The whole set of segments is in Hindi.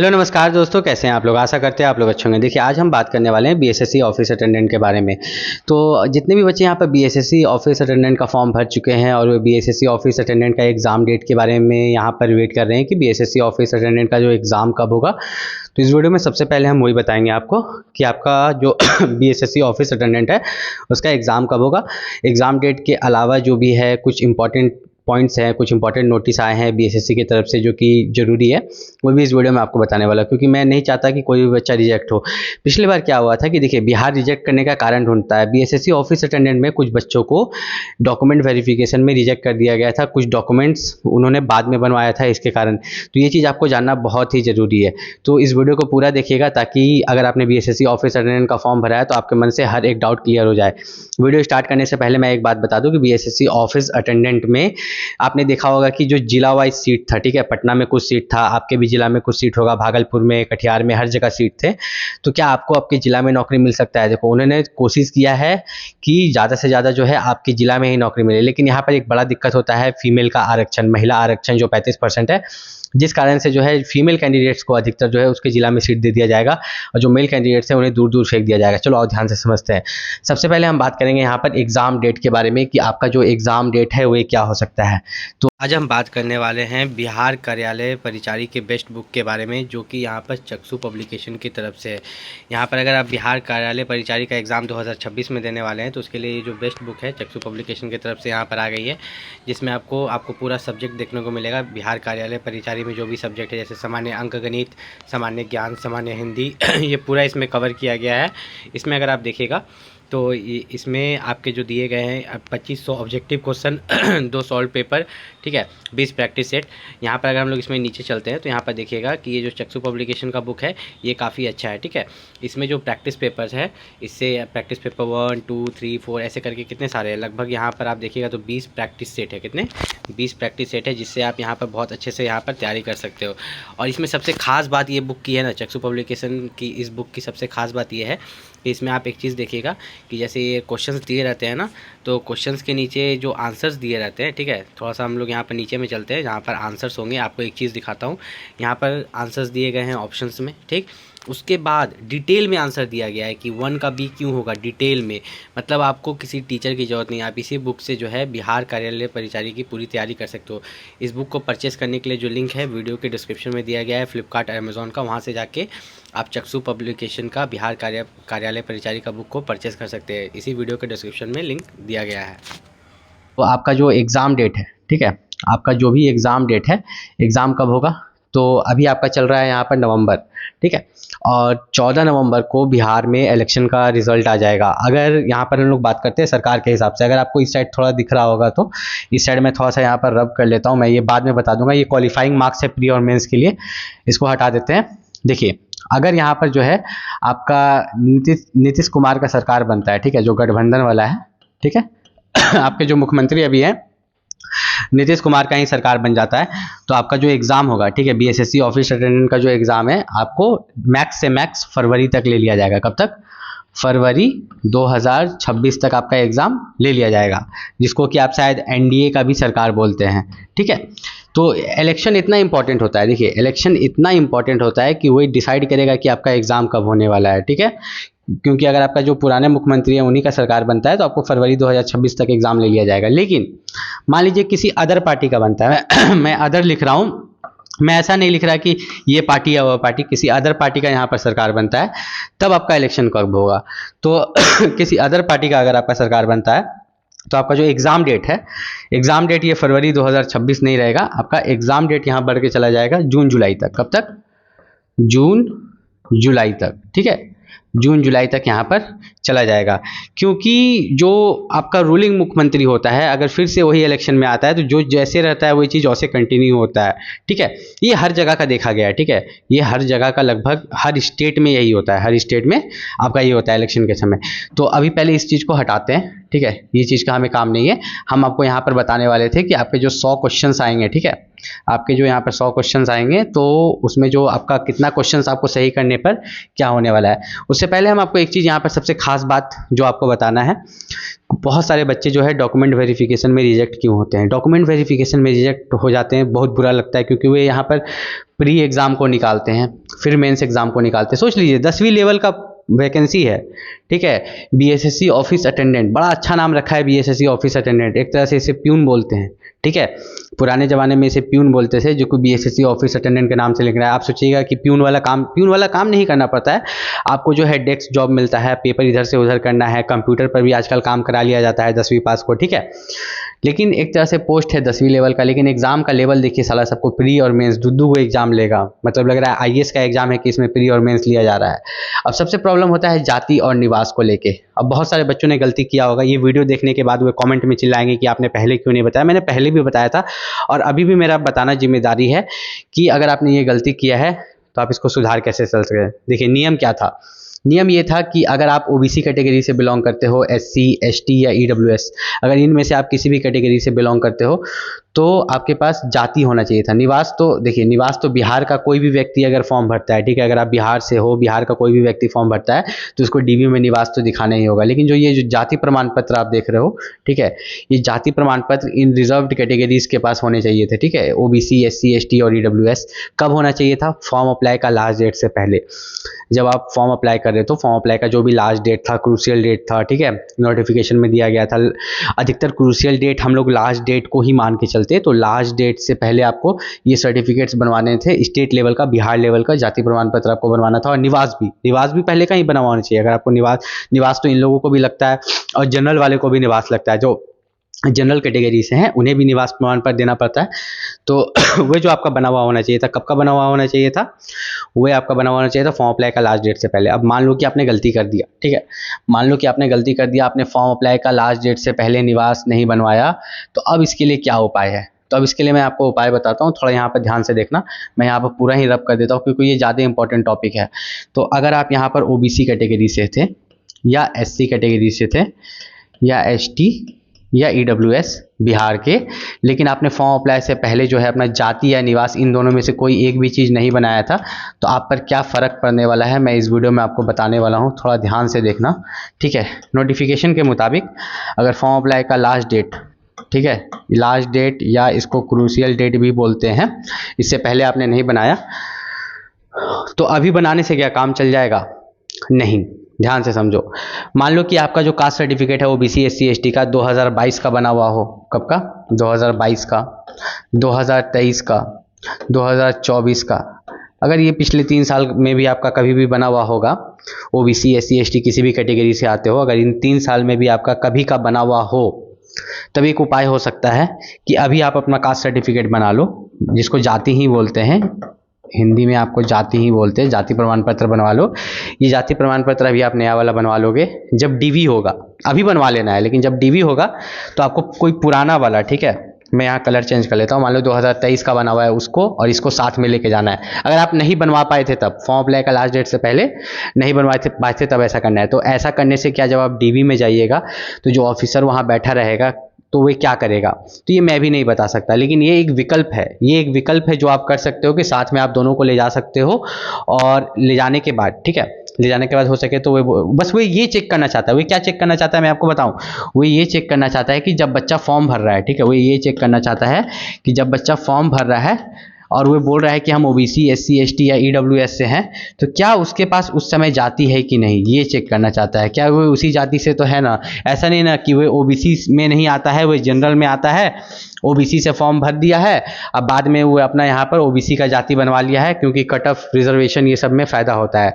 हेलो नमस्कार दोस्तों, कैसे हैं आप लोग। आशा करते हैं आप लोग अच्छे होंगे। देखिए, आज हम बात करने वाले हैं बीएसएससी ऑफिस अटेंडेंट के बारे में। तो जितने भी बच्चे यहाँ पर बीएसएससी ऑफिस अटेंडेंट का फॉर्म भर चुके हैं और बीएसएससी ऑफिस अटेंडेंट का एग्ज़ाम डेट के बारे में यहाँ पर वेट कर रहे हैं कि बीएसएससी ऑफिस अटेंडेंट का जो एग्ज़ाम कब होगा, तो इस वीडियो में सबसे पहले हम वही बताएंगे आपको कि आपका जो बीएसएससी ऑफिस अटेंडेंट है उसका एग्ज़ाम कब होगा। एग्ज़ाम डेट के अलावा जो भी है कुछ इंपॉर्टेंट पॉइंट्स हैं, कुछ इंपॉर्टेंट नोटिस आए हैं बीएसएससी की तरफ से जो कि ज़रूरी है, वो भी इस वीडियो में आपको बताने वाला, क्योंकि मैं नहीं चाहता कि कोई भी बच्चा रिजेक्ट हो। पिछली बार क्या हुआ था कि देखिए, बिहार रिजेक्ट करने का कारण ढूंढता है। बीएसएससी ऑफिस अटेंडेंट में कुछ बच्चों को डॉक्यूमेंट वेरिफिकेशन में रिजेक्ट कर दिया गया था, कुछ डॉक्यूमेंट्स उन्होंने बाद में बनवाया था इसके कारण। तो ये चीज़ आपको जानना बहुत ही ज़रूरी है। तो इस वीडियो को पूरा देखिएगा ताकि अगर आपने बीएसएससी ऑफिस अटेंडेंट का फॉर्म भरा है तो आपके मन से हर एक डाउट क्लियर हो जाए। वीडियो स्टार्ट करने से पहले मैं एक बात बता दूं कि बीएसएससी ऑफिस अटेंडेंट में आपने देखा होगा कि जो जिला वाइज सीट था, ठीक है, पटना में कुछ सीट था, आपके भी जिला में कुछ सीट होगा, भागलपुर में, कटिहार में, हर जगह सीट थे। तो क्या आपको आपके जिला में नौकरी मिल सकता है? देखो, उन्होंने कोशिश किया है कि ज़्यादा से ज़्यादा जो है आपके जिला में ही नौकरी मिले, लेकिन यहाँ पर एक बड़ा दिक्कत होता है फीमेल का आरक्षण, महिला आरक्षण जो 35% है, जिस कारण से जो है फीमेल कैंडिडेट्स को अधिकतर जो है उसके जिला में सीट दे दिया जाएगा और जो मेल कैंडिडेट्स हैं उन्हें दूर दूर फेंक दिया जाएगा। चलो आओ ध्यान से समझते हैं। सबसे पहले हम बात करेंगे यहाँ पर एग्ज़ाम डेट के बारे में कि आपका जो एग्ज़ाम डेट है वो क्या हो सकता है। तो आज हम बात करने वाले हैं बिहार कार्यालय परिचारी के बेस्ट बुक के बारे में, जो कि यहाँ पर चक्षु पब्लिकेशन की तरफ से है। यहाँ पर अगर आप बिहार कार्यालय परिचारी का एग्ज़ाम 2026 में देने वाले हैं तो उसके लिए ये जो बेस्ट बुक है चक्षु पब्लिकेशन की तरफ से यहाँ पर आ गई है, जिसमें आपको पूरा सब्जेक्ट देखने को मिलेगा। बिहार कार्यालय परिचारी में जो भी सब्जेक्ट है, जैसे सामान्य अंक गणित, सामान्य ज्ञान, सामान्य हिंदी ये पूरा इसमें कवर किया गया है। इसमें अगर आप देखिएगा तो इसमें आपके जो दिए गए हैं 2500 ऑब्जेक्टिव क्वेश्चन, 2 सॉल्व पेपर, ठीक है, 20 प्रैक्टिस सेट। यहाँ पर अगर हम लोग इसमें नीचे चलते हैं तो यहाँ पर देखिएगा कि ये जो चक्षु पब्लिकेशन का बुक है ये काफ़ी अच्छा है, ठीक है। इसमें जो प्रैक्टिस पेपर्स है, इससे प्रैक्टिस पेपर 1, 2, 3, 4 ऐसे करके कितने सारे हैं, लगभग यहाँ पर आप देखिएगा तो 20 प्रैक्टिस सेट है। कितने? 20 प्रैक्टिस सेट है, जिससे आप यहाँ पर बहुत अच्छे से यहाँ पर तैयारी कर सकते हो। और इसमें सबसे खास बात ये बुक की है ना, चक्षु पब्लिकेशन की इस बुक की सबसे खास बात ये है कि इसमें आप एक चीज़ देखिएगा कि जैसे ये क्वेश्चंस दिए रहते हैं ना, तो क्वेश्चंस के नीचे जो आंसर्स दिए रहते हैं, ठीक है, थोड़ा सा हम लोग यहाँ पर नीचे में चलते हैं जहाँ पर आंसर्स होंगे। आपको एक चीज़ दिखाता हूँ, यहाँ पर आंसर्स दिए गए हैं ऑप्शंस में, ठीक। उसके बाद डिटेल में आंसर दिया गया है कि 1 का बी क्यों होगा, डिटेल में। मतलब आपको किसी टीचर की ज़रूरत नहीं, आप इसी बुक से जो है बिहार कार्यालय परिचारी की पूरी तैयारी कर सकते हो। इस बुक को परचेस करने के लिए जो लिंक है वीडियो के डिस्क्रिप्शन में दिया गया है, फ्लिपकार्ट, अमेज़ॉन का, वहाँ से जाके आप चक्षु पब्लिकेशन का बिहार कार्यालय परिचारी का बुक को परचेस कर सकते हैं। इसी वीडियो के डिस्क्रिप्शन में लिंक दिया गया है। तो आपका जो एग्ज़ाम डेट है, ठीक है, आपका जो भी एग्ज़ाम डेट है, एग्ज़ाम कब होगा, तो अभी आपका चल रहा है यहाँ पर नवंबर, ठीक है, और 14 नवंबर को बिहार में इलेक्शन का रिजल्ट आ जाएगा। अगर यहाँ पर हम लोग बात करते हैं सरकार के हिसाब से, अगर आपको इस साइड थोड़ा दिख रहा होगा तो इस साइड में थोड़ा सा यहाँ पर रब कर लेता हूँ, मैं ये बाद में बता दूंगा। ये क्वालिफाइंग मार्क्स है प्री और मेंस के लिए, इसको हटा देते हैं। देखिए, अगर यहाँ पर जो है आपका नीतीश कुमार का सरकार बनता है, ठीक है, जो गठबंधन वाला है, ठीक है आपके जो मुख्यमंत्री अभी हैं नीतीश कुमार का ही सरकार बन जाता है, तो आपका जो एग्ज़ाम होगा, ठीक है, बीएसएससी ऑफिस अटेंडेंट का जो एग्ज़ाम है, आपको मैक्स से मैक्स फरवरी तक ले लिया जाएगा। कब तक? फरवरी 2026 तक आपका एग्ज़ाम ले लिया जाएगा, जिसको कि आप शायद एनडीए का भी सरकार बोलते हैं, ठीक है। तो इलेक्शन इतना इंपॉर्टेंट होता है, देखिए इलेक्शन इतना इंपॉर्टेंट होता है कि वही डिसाइड करेगा कि आपका एग्ज़ाम कब होने वाला है, ठीक है। क्योंकि अगर आपका जो पुराने मुख्यमंत्री हैं उन्हीं का सरकार बनता है तो आपको फरवरी 2026 तक एग्ज़ाम ले लिया जाएगा। लेकिन मान लीजिए किसी अदर पार्टी का बनता है मैं अदर लिख रहा हूँ, मैं ऐसा नहीं लिख रहा कि ये पार्टी या वो पार्टी, किसी अदर पार्टी का यहाँ पर सरकार बनता है, तब आपका इलेक्शन कब होगा। तो किसी अदर पार्टी का अगर आपका सरकार बनता है तो आपका जो एग्ज़ाम डेट है, एग्ज़ाम डेट ये फरवरी 2026 नहीं रहेगा, आपका एग्ज़ाम डेट यहाँ बढ़ के चला जाएगा जून जुलाई तक। कब तक? जून जुलाई तक, ठीक है, जून जुलाई तक यहाँ पर चला जाएगा। क्योंकि जो आपका रूलिंग मुख्यमंत्री होता है, अगर फिर से वही इलेक्शन में आता है तो जो जैसे रहता है वही चीज़ वैसे कंटिन्यू होता है, ठीक है। ये हर जगह का देखा गया है, ठीक है, ये हर जगह का, लगभग हर स्टेट में यही होता है, हर स्टेट में आपका ये होता है इलेक्शन के समय। तो अभी पहले इस चीज़ को हटाते हैं, ठीक है, ये चीज़ का हमें काम नहीं है। हम आपको यहाँ पर बताने वाले थे कि आपके जो 100 क्वेश्चंस आएंगे, ठीक है, आपके जो यहाँ पर 100 क्वेश्चंस आएंगे, तो उसमें जो आपका कितना क्वेश्चंस आपको सही करने पर क्या होने वाला है। उससे पहले हम आपको एक चीज़ यहाँ पर सबसे खास बात जो आपको बताना है, बहुत सारे बच्चे जो है डॉक्यूमेंट वेरिफिकेशन में रिजेक्ट क्यों होते हैं? डॉक्यूमेंट वेरिफिकेशन में रिजेक्ट हो जाते हैं, बहुत बुरा लगता है, क्योंकि वे यहाँ पर प्री एग्ज़ाम को निकालते हैं, फिर मेंस एग्ज़ाम को निकालते हैं। सोच लीजिए 10वीं लेवल का वैकेंसी है, ठीक है, बीएसएससी ऑफिस अटेंडेंट, बड़ा अच्छा नाम रखा है बीएसएससी ऑफिस अटेंडेंट, एक तरह से इसे प्यून बोलते हैं, ठीक है। पुराने ज़माने में इसे प्यून बोलते थे, जो कि बीएसएससी ऑफिस अटेंडेंट के नाम से लिख रहा है। आप सोचिएगा कि प्यून वाला काम नहीं करना पड़ता है आपको, जो है डेस्क जॉब मिलता है, पेपर इधर से उधर करना है, कंप्यूटर पर भी आजकल काम करा लिया जाता है 10वीं पास को, ठीक है। लेकिन एक तरह से पोस्ट है 10वीं लेवल का, लेकिन एग्जाम का लेवल देखिए, साला सबको प्री और मेंस दो को एग्जाम लेगा, मतलब लग रहा है आईएएस का एग्जाम है कि इसमें प्री और मेंस लिया जा रहा है। अब सबसे प्रॉब्लम होता है जाति और निवास को लेके। अब बहुत सारे बच्चों ने गलती किया होगा, ये वीडियो देखने के बाद वे कमेंट में चिल्लाएंगे कि आपने पहले क्यों नहीं बताया। मैंने पहले भी बताया था और अभी भी मेरा बताना जिम्मेदारी है कि अगर आपने ये गलती किया है तो आप इसको सुधार कैसे चल सके। देखिए नियम क्या था, नियम ये था कि अगर आप ओबीसी कैटेगरी से बिलोंग करते हो, एससी, एसटी या ईडब्ल्यूएस, अगर इनमें से आप किसी भी कैटेगरी से बिलोंग करते हो तो आपके पास जाति होना चाहिए था। निवास तो देखिए, निवास तो बिहार का कोई भी व्यक्ति अगर फॉर्म भरता है, ठीक है, अगर आप बिहार से हो, बिहार का कोई भी व्यक्ति फॉर्म भरता है तो उसको डीवी में निवास तो दिखाना ही होगा। लेकिन जो जाति प्रमाण पत्र आप देख रहे हो, ठीक है, ये जाति प्रमाण पत्र इन रिजर्व्ड कैटेगरीज के पास होने चाहिए थे, ठीक है, ओबीसी, एससी, एसटी और ईडब्ल्यूएस। कब होना चाहिए था? फॉर्म अप्लाई का लास्ट डेट से पहले। जब आप फॉर्म अप्लाई कर रहे तो फॉर्म अप्लाई का जो भी लास्ट डेट था, क्रूशियल डेट था, ठीक है, नोटिफिकेशन में दिया गया था। अधिकतर क्रूशियल डेट हम लोग लास्ट डेट को ही मान के चलते, तो लास्ट डेट से पहले आपको ये सर्टिफिकेट्स बनवाने थे। स्टेट लेवल का, बिहार लेवल का जाति प्रमाण पत्र आपको बनवाना था, और निवास भी पहले का ही बनवा होना चाहिए। अगर आपको निवास तो इन लोगों को भी लगता है और जनरल वाले को भी निवास लगता है, जो जनरल कैटेगरी से हैं उन्हें भी निवास प्रमाण पत्र देना पड़ता है। तो वह जो आपका बना हुआ होना चाहिए था, कब का बना हुआ होना चाहिए था? वह आपका बना हुआ होना चाहिए था फॉर्म अप्लाई का लास्ट डेट से पहले। अब मान लो कि आपने गलती कर दिया, ठीक है, मान लो कि आपने गलती कर दिया, आपने फॉर्म अप्लाई का लास्ट डेट से पहले निवास नहीं बनवाया, तो अब इसके लिए क्या उपाय है? तो अब इसके लिए मैं आपको उपाय बताता हूँ, थोड़ा यहाँ पर ध्यान से देखना। मैं यहाँ पर पूरा ही रब कर देता हूँ क्योंकि ये ज़्यादा इंपॉर्टेंट टॉपिक है। तो अगर आप यहाँ पर ओबीसी कैटेगरी से थे, या एससी कैटेगरी से थे, या एसटी या ईडब्ल्यूएस बिहार के, लेकिन आपने फॉर्म अप्लाई से पहले जो है अपना जाति या निवास इन दोनों में से कोई एक भी चीज़ नहीं बनाया था, तो आप पर क्या फ़र्क पड़ने वाला है मैं इस वीडियो में आपको बताने वाला हूँ। थोड़ा ध्यान से देखना, ठीक है। नोटिफिकेशन के मुताबिक अगर फॉर्म अप्लाई का लास्ट डेट, ठीक है, लास्ट डेट या इसको क्रूशियल डेट भी बोलते हैं, इससे पहले आपने नहीं बनाया, तो अभी बनाने से क्या काम चल जाएगा? नहीं, ध्यान से समझो। मान लो कि आपका जो कास्ट सर्टिफिकेट है ओबीसी, एससी, एसटी का 2022 का बना हुआ हो। कब का? 2022 का, 2023 का, 2024 का। अगर ये पिछले 3 साल में भी आपका कभी भी बना हुआ होगा, ओबीसी, एससी, एसटी किसी भी कैटेगरी से आते हो, अगर इन 3 साल में भी आपका कभी का बना हुआ हो, तब एक उपाय हो सकता है कि अभी आप अपना कास्ट सर्टिफिकेट बना लो, जिसको जाति ही बोलते हैं, हिंदी में आपको जाति ही बोलते हैं, जाति प्रमाण पत्र बनवा लो। ये जाति प्रमाण पत्र अभी आप नया वाला बनवा लोगे जब डीवी होगा, अभी बनवा लेना है, लेकिन जब डीवी होगा तो आपको कोई पुराना वाला, ठीक है, मैं यहाँ कलर चेंज कर लेता हूँ, मान लो 2023 का बना हुआ है, उसको और इसको साथ में लेके जाना है। अगर आप नहीं बनवा पाए थे तब, फॉर्म अप्लाई का लास्ट डेट से पहले नहीं पाए थे तब ऐसा करना है। तो ऐसा करने से क्या, जब आप डीवी में जाइएगा तो जो ऑफिसर वहाँ बैठा रहेगा तो वे क्या करेगा, तो ये मैं भी नहीं बता सकता, लेकिन ये एक विकल्प है, ये एक विकल्प है जो आप कर सकते हो कि साथ में आप दोनों को ले जा सकते हो। और ले जाने के बाद, ठीक है, ले जाने के बाद हो सके तो वो ये चेक करना चाहता है, वो क्या चेक करना चाहता है मैं आपको बताऊं, वो ये चेक करना चाहता है कि जब बच्चा फॉर्म भर रहा है, ठीक है, वो ये चेक करना चाहता है कि जब बच्चा फॉर्म भर रहा है और वो बोल रहा है कि हम ओबीसी, एससी, एसटी या ईडब्ल्यूएस से हैं, तो क्या उसके पास उस समय जाति है कि नहीं, ये चेक करना चाहता है। क्या वो उसी जाति से तो है ना? ऐसा नहीं ना कि वो ओबीसी में नहीं आता है, वो जनरल में आता है, ओबीसी से फॉर्म भर दिया है, अब बाद में वो अपना यहाँ पर ओबीसी का जाति बनवा लिया है, क्योंकि कट ऑफ रिजर्वेशन ये सब में फ़ायदा होता है।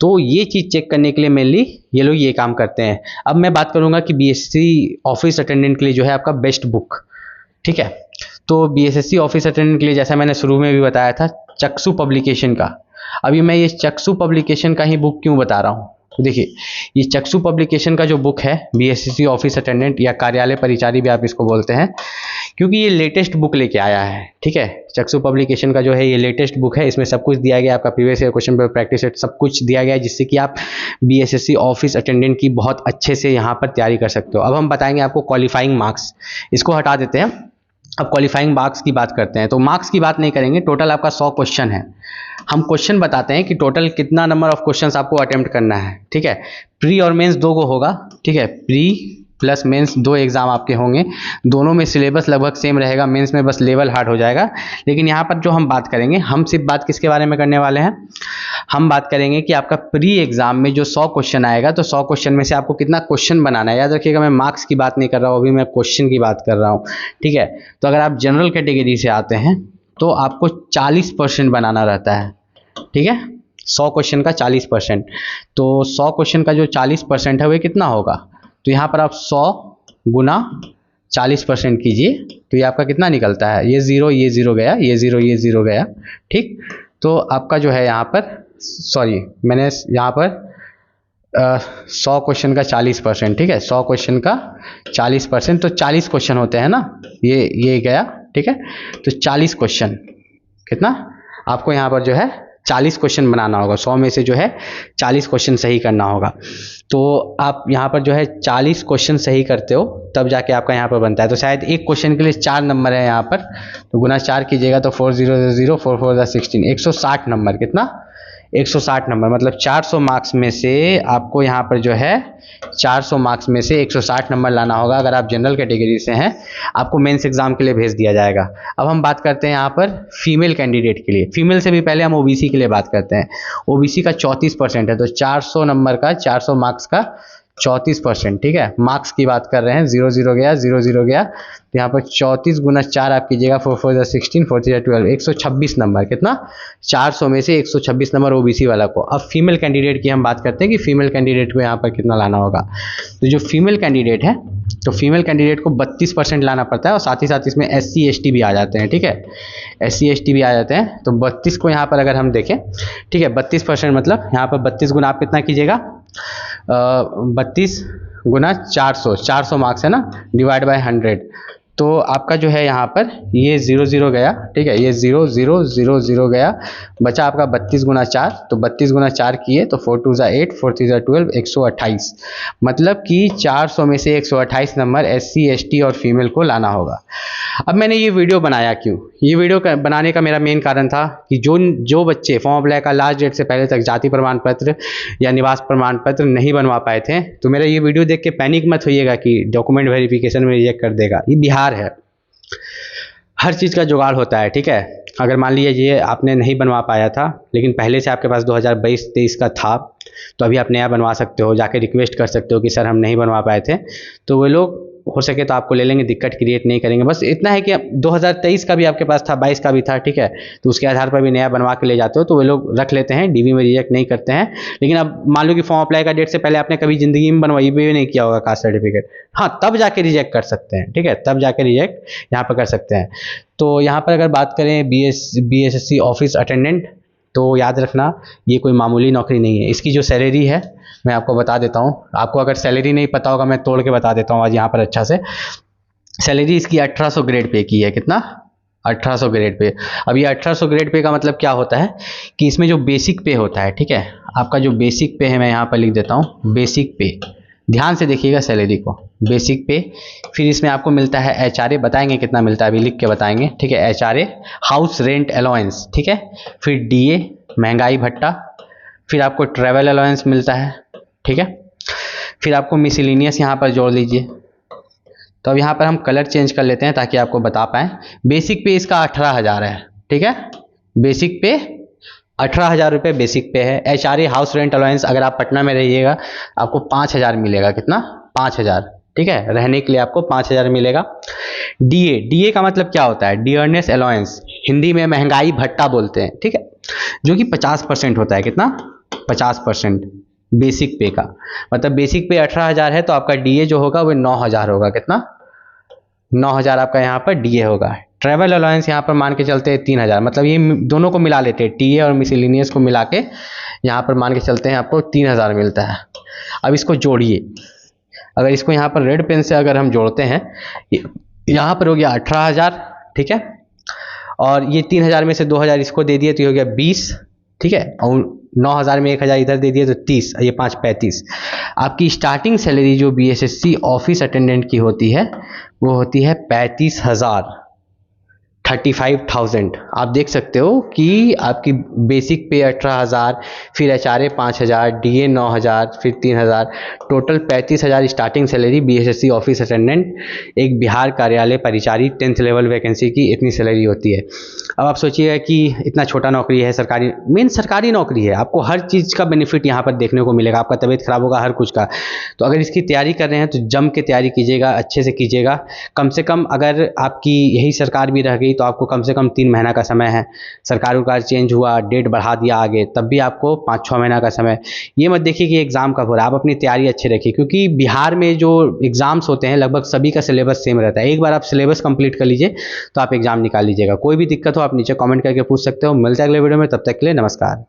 तो ये चीज़ चेक करने के लिए मेनली ये लोग ये काम करते हैं। अब मैं बात करूँगा कि बीएसएससी ऑफिस अटेंडेंट के लिए जो है आपका बेस्ट बुक, ठीक है, तो बीएसएससी ऑफिस अटेंडेंट के लिए जैसा मैंने शुरू में भी बताया था, चक्षु पब्लिकेशन का। अभी मैं ये चक्षु पब्लिकेशन का ही बुक क्यों बता रहा हूँ, तो देखिए ये चक्षु पब्लिकेशन का जो बुक है बीएसएससी ऑफिस अटेंडेंट या कार्यालय परिचारी भी आप इसको बोलते हैं, क्योंकि ये लेटेस्ट बुक लेके आया है, ठीक है। चक्षु पब्लिकेशन का जो है ये लेटेस्ट बुक है, इसमें सब कुछ दिया गया, आपका previous year question paper practice set सब कुछ दिया गया है, जिससे कि आप बीएसएससी ऑफिस अटेंडेंट की बहुत अच्छे से यहाँ पर तैयारी कर सकते हो। अब हम बताएंगे आपको क्वालिफाइंग मार्क्स, इसको हटा देते हैं, अब क्वालिफाइंग मार्क्स की बात करते हैं। तो मार्क्स की बात नहीं करेंगे, टोटल आपका 100 क्वेश्चन है। हम क्वेश्चन बताते हैं कि टोटल कितना नंबर ऑफ क्वेश्चंस आपको अटेम्प्ट करना है, ठीक है। प्री और मेंस 2 को होगा, ठीक है, प्री प्लस मेंस 2 एग्ज़ाम आपके होंगे। दोनों में सिलेबस लगभग सेम रहेगा, मेंस में बस लेवल हार्ड हो जाएगा। लेकिन यहाँ पर जो हम बात करेंगे, हम सिर्फ बात किसके बारे में करने वाले हैं, हम बात करेंगे कि आपका प्री एग्ज़ाम में जो 100 क्वेश्चन आएगा, तो 100 क्वेश्चन में से आपको कितना क्वेश्चन बनाना है। याद रखिएगा, मैं मार्क्स की बात नहीं कर रहा हूँ, अभी मैं क्वेश्चन की बात कर रहा हूँ, ठीक है। तो अगर आप जनरल कैटेगरी से आते हैं तो आपको 40% बनाना रहता है, ठीक है। 100 क्वेश्चन का 40%, तो 100 क्वेश्चन का जो 40% है वो कितना होगा, तो यहाँ पर आप 100 गुना 40% कीजिए, तो ये आपका कितना निकलता है, ये ज़ीरो गया, ये ज़ीरो गया, ठीक। तो आपका जो है यहाँ पर, सॉरी मैंने यहाँ पर 100 क्वेश्चन का 40%, ठीक है, 100 क्वेश्चन का 40%, तो 40 क्वेश्चन होते हैं ना, ये गया, ठीक है। तो 40 क्वेश्चन कितना आपको यहाँ पर जो है 40 क्वेश्चन बनाना होगा, 100 में से जो है 40 क्वेश्चन सही करना होगा। तो आप यहाँ पर जो है 40 क्वेश्चन सही करते हो तब जाके आपका यहाँ पर बनता है। तो शायद एक क्वेश्चन के लिए 4 नंबर है यहाँ पर, तो गुना 4 कीजिएगा तो 4 0 0 4 4 16, 160 नंबर, कितना 160 नंबर, मतलब 400 मार्क्स में से आपको यहाँ पर जो है 400 मार्क्स में से 160 नंबर लाना होगा। अगर आप जनरल कैटेगरी से हैं, आपको मेंस एग्जाम के लिए भेज दिया जाएगा। अब हम बात करते हैं यहाँ पर फीमेल कैंडिडेट के लिए। फीमेल से भी पहले हम ओबीसी के लिए बात करते हैं। ओबीसी का 34% है, तो 400 नंबर का, 400 मार्क्स का 34%, ठीक है। मार्क्स की बात कर रहे हैं, 0 0 गया, 0 0 गया, तो यहाँ पर 34 गुना 4 आप कीजिएगा, 4 4 16, 4 3 12, 126 नंबर, कितना 400 में से 126 नंबर ओबीसी वाला को। अब फीमेल कैंडिडेट की हम बात करते हैं कि फीमेल कैंडिडेट को यहाँ पर कितना लाना होगा। तो जो फीमेल कैंडिडेट है, तो फीमेल कैंडिडेट को 32% लाना पड़ता है, और साथ ही साथ इसमें SC ST भी आ जाते हैं, ठीक है, SC ST भी आ जाते हैं। तो 32 को यहाँ पर अगर हम देखें, ठीक है, 32% मतलब यहाँ पर 32 गुना आप कितना कीजिएगा, 32 गुना 400 मार्क्स है ना, डिवाइड बाय 100, तो आपका जो है यहाँ पर ये 0 0 गया, ठीक है, ये 0 0 0 0 गया, बचा आपका 32 गुना 4, तो 32 गुना 4 किए तो 4 2 8, 4 3 12, 128, मतलब कि 400 में से 128 नंबर SC ST और फीमेल को लाना होगा। अब मैंने ये वीडियो बनाया क्यों, ये वीडियो बनाने का मेरा मेन कारण था कि जो बच्चे फॉर्म अप्लाई का लास्ट डेट से पहले तक जाति प्रमाण पत्र या निवास प्रमाण पत्र नहीं बनवा पाए थे, तो मेरा ये वीडियो देख के पैनिक मत होइएगा कि डॉक्यूमेंट वेरिफिकेशन में रिजेक्ट कर देगा। ये बिहार है, हर चीज़ का जुगाड़ होता है, ठीक है। अगर मान लीजिए ये आपने नहीं बनवा पाया था, लेकिन पहले से आपके पास 2022-23 का था, तो अभी आप नया बनवा सकते हो, जाके रिक्वेस्ट कर सकते हो कि सर हम नहीं बनवा पाए थे, तो वो लोग हो सके तो आपको ले लेंगे, दिक्कत क्रिएट नहीं करेंगे। बस इतना है कि 2023 का भी आपके पास था, 22 का भी था, ठीक है, तो उसके आधार पर भी नया बनवा के ले जाते हो, तो वे लोग रख लेते हैं, डीवी में रिजेक्ट नहीं करते हैं। लेकिन अब मान लो कि फॉर्म अप्लाई का डेट से पहले आपने कभी ज़िंदगी में बनवाई भी नहीं किया होगा कास्ट सर्टिफिकेट, हाँ, तब जाके रिजेक्ट कर सकते हैं, ठीक है, तब जाके रिजेक्ट यहाँ पर कर सकते हैं। तो यहाँ पर अगर बात करें BSSC ऑफिस अटेंडेंट, तो याद रखना ये कोई मामूली नौकरी नहीं है। इसकी जो सैलरी है मैं आपको बता देता हूँ, आपको अगर सैलरी नहीं पता होगा मैं तोड़ के बता देता हूँ आज यहाँ पर अच्छा से। सैलरी इसकी 1800 ग्रेड पे की है, कितना 1800 ग्रेड पे। अब ये 1800 ग्रेड पे का मतलब क्या होता है कि इसमें जो बेसिक पे होता है, ठीक है, आपका जो बेसिक पे है मैं यहाँ पर लिख देता हूँ, बेसिक पे, ध्यान से देखिएगा सैलरी को, बेसिक पे, फिर इसमें आपको मिलता है HRA, बताएंगे कितना मिलता है अभी लिख के बताएंगे, ठीक है, HRA, हाउस रेंट अलाउंस, ठीक है, फिर DA महंगाई भत्ता, फिर आपको ट्रैवल अलाउंस मिलता है, ठीक है, फिर आपको मिसलिनियस यहाँ पर जोड़ लीजिए। तो अब यहाँ पर हम कलर चेंज कर लेते हैं ताकि आपको बता पाएँ। बेसिक पे इसका 18,000 है, ठीक है, बेसिक पे 18,000 रुपये बेसिक पे है। HRA हाउस रेंट अलाउंस, अगर आप पटना में रहिएगा आपको 5,000 मिलेगा, कितना 5,000, ठीक है, रहने के लिए आपको 5,000 मिलेगा। DA का मतलब क्या होता है, डियरनेस अलाउंस, हिंदी में महंगाई भत्ता बोलते हैं, ठीक है, जो कि 50% होता है, कितना 50% बेसिक पे का, मतलब बेसिक पे 18,000 है तो आपका DA जो होगा वो 9,000 होगा, कितना 9,000 आपका यहाँ पर DA होगा। ट्रैवल अलाउंस यहाँ पर मान के चलते हैं 3,000, मतलब ये दोनों को मिला लेते हैं, TA और मिसलिनियस को मिला के यहाँ पर मान के चलते हैं आपको 3,000 मिलता है। अब इसको जोड़िए, अगर इसको यहाँ पर रेड पेन से अगर हम जोड़ते हैं, यहाँ पर हो गया 18,000, ठीक है, और ये 3,000 में से 2,000 इसको दे दिए तो ये हो गया 20, ठीक है, और 9,000 में 1,000 इधर दे दिए तो 30, ये 5 35। आपकी स्टार्टिंग सैलरी जो BSSC ऑफिस अटेंडेंट की होती है वो होती है 35,000, 35,000। आप देख सकते हो कि आपकी बेसिक पे 18,000, फिर HRA 5,000, DA 9,000, फिर 3,000, total 35,000 starting salary BSSC office attendant, एक बिहार कार्यालय परिचारी 10th लेवल वैकेंसी की इतनी सैलरी होती है। अब आप सोचिएगा कि इतना छोटा नौकरी है, सरकारी, मेन सरकारी नौकरी है, आपको हर चीज़ का बेनिफिट यहाँ पर देखने को मिलेगा, आपका तबीयत खराब होगा हर कुछ का। तो अगर इसकी तैयारी कर रहे हैं तो जम के तैयारी कीजिएगा, अच्छे से कीजिएगा। कम से कम अगर आपकी यही सरकार भी रह गई तो आपको कम से कम 3 महीना का समय है। सरकार चेंज हुआ, डेट बढ़ा दिया आगे, तब भी आपको 5-6 महीना का समय। ये मत देखिए कि एग्ज़ाम कब हो रहा है, आप अपनी तैयारी अच्छी रखिए, क्योंकि बिहार में जो एग्ज़ाम्स होते हैं लगभग सभी का सिलेबस सेम रहता है। एक बार आप सिलेबस कंप्लीट कर लीजिए तो आप एग्ज़ाम निकाल लीजिएगा। कोई भी दिक्कत हो आप नीचे कमेंट करके पूछ सकते हो। मिलते हैं अगले वीडियो में, तब तक के लिए नमस्कार।